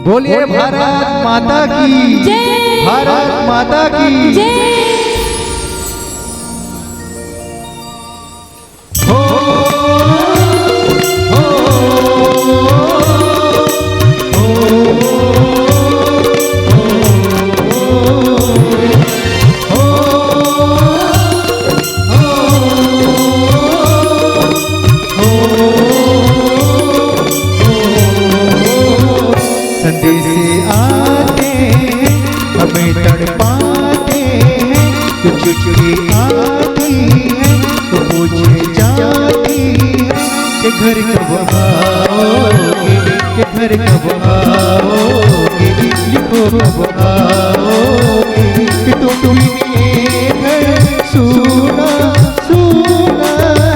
बोलिए भारत माता की जय, भारत माता की जय। हो संदेश आते हमें तड़पाते हैं, तो चिट्ठी आती है तो पूछे जाती है कि घर कब आओगे, कि घर कब आओगे, लिखो कब आओगे, कि तुमने घर सुना सुना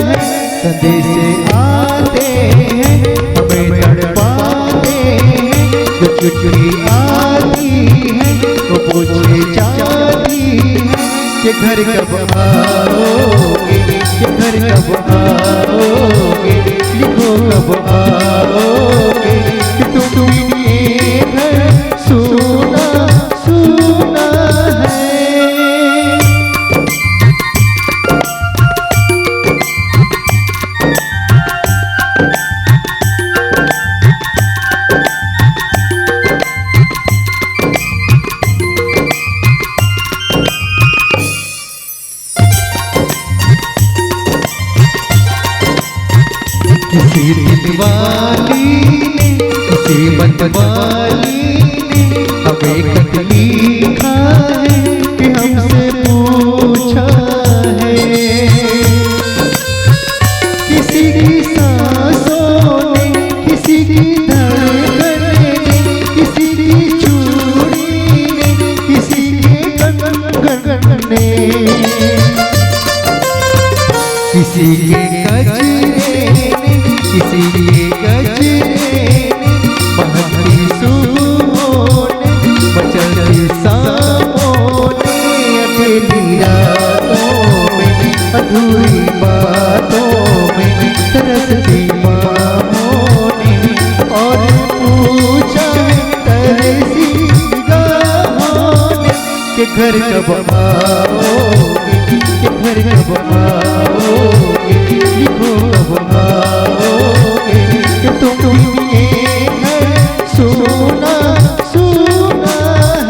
है। संदेश आते हैं हमें तड़पाते हैं, जो चिट्ठी आती है तो पूछे जाती है कि घर कब आओगे, कि घर कब आओगे, लिखो कब आओगे, कि तुमने घर सुना सुना है। किसी दिलवाली ने, किसी मतवाली ने हमें खत लिखा है कि हमसे पूछा है। किसी की सांसों ने, किसी की धड़कन ने, किसी की चूड़ी ने, किसी के कंगन ने, किसी के गजरे ने, किसी के गजरे ने, महकी सुबहों ने, मचलती शामों ने, अकेली रातों में, अधूरी बातों में, तरसती बाहों ने, और पूछा तरसी निगाहों ने कि घर कब आओगे, कि घर कब आओगे, लिखो कब आओगे, कि तुमने घर सुना सुना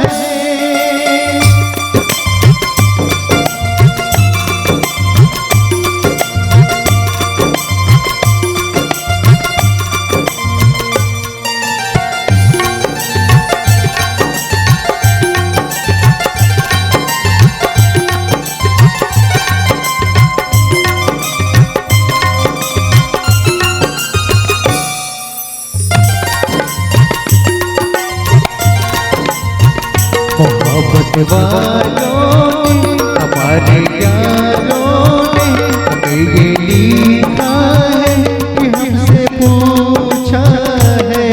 है। मोहब्बत वालों ने, हमारे यारों ने हमें ये लिखा है कि हमसे पूछा है।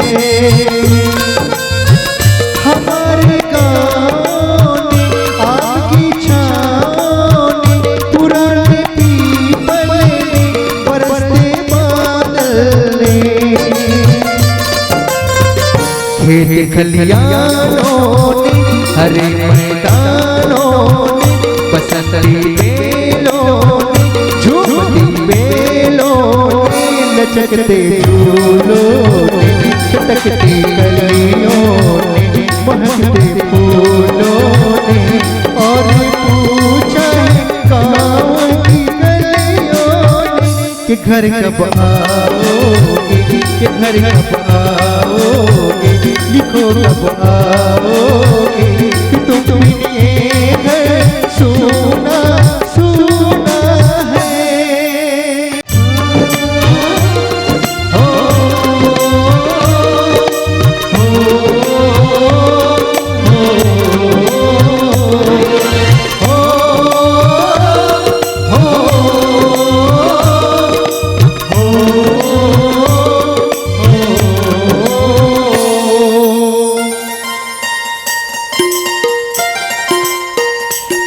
हमारे गाँव ने, आपकी छाँव ने, पुराने पीपल ने, बरसते बादल ने, खेत खलियानों ने, हरे मैदानों ने, बसंती बेलों ने, झूमती बेलों ने, लचकते फूलों ने, चटकती कलियों ने, महकते फूलों ने, और पूछा है गाँव की गलियों ने कि घर कब आओगे, कि घर कब आओगे, लिखो कब आओगे, कि तुमने घर सुना सुना है। हो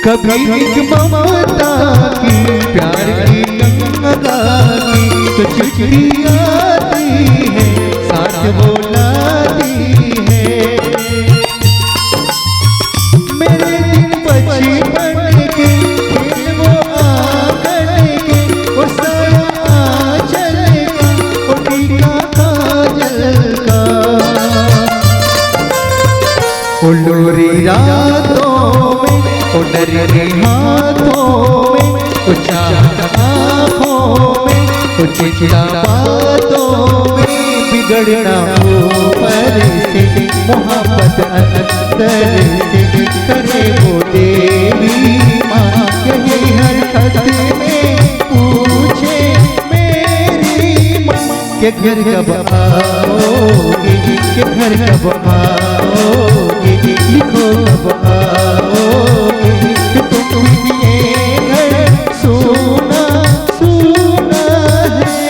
कभी एक ममता की, प्यार की गंगा की, तो चिट्ठी आती है साथ वो लाती है। मेरे दिन बचपन के खेल वो आंगन के, वो साया आंचल का, वो टीका काजल का, वो लोरी रातों में, वो डरे हाथों में, वो चाहत आँखों में, वो चिंता बातों में, बिगड़ना ऊपर से मोहब्बत अंदर से करे वो देवी माँ। यही हर खत में पूछे मेरी माँ के घर कब आओगे, के घर कब आओगे, लिखो कब आओगे, कि तुम ये घर सोना सोना है।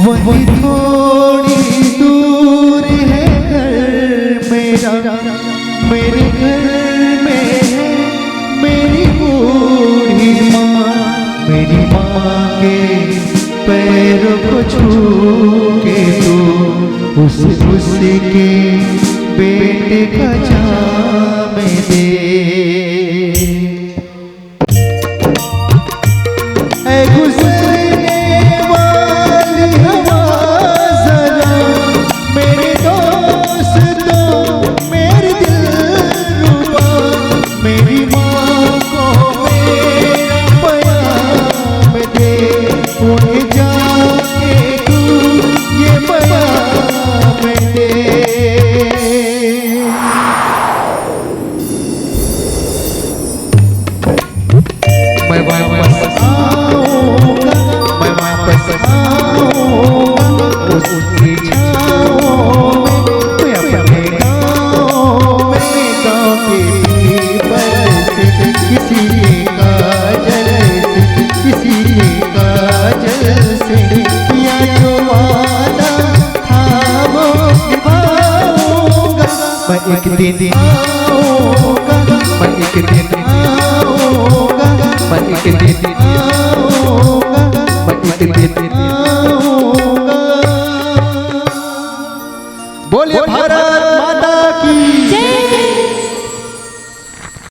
वही थोड़ी दूर है घर मेरा, मेरे घर में है मेरी बूढ़ी माँ। मेरी माँ के पैरों को छू के तू उसके बेटे का जाम दे। एक दिन आऊंगा, मैं एक दिन आऊंगा, मैं एक दिन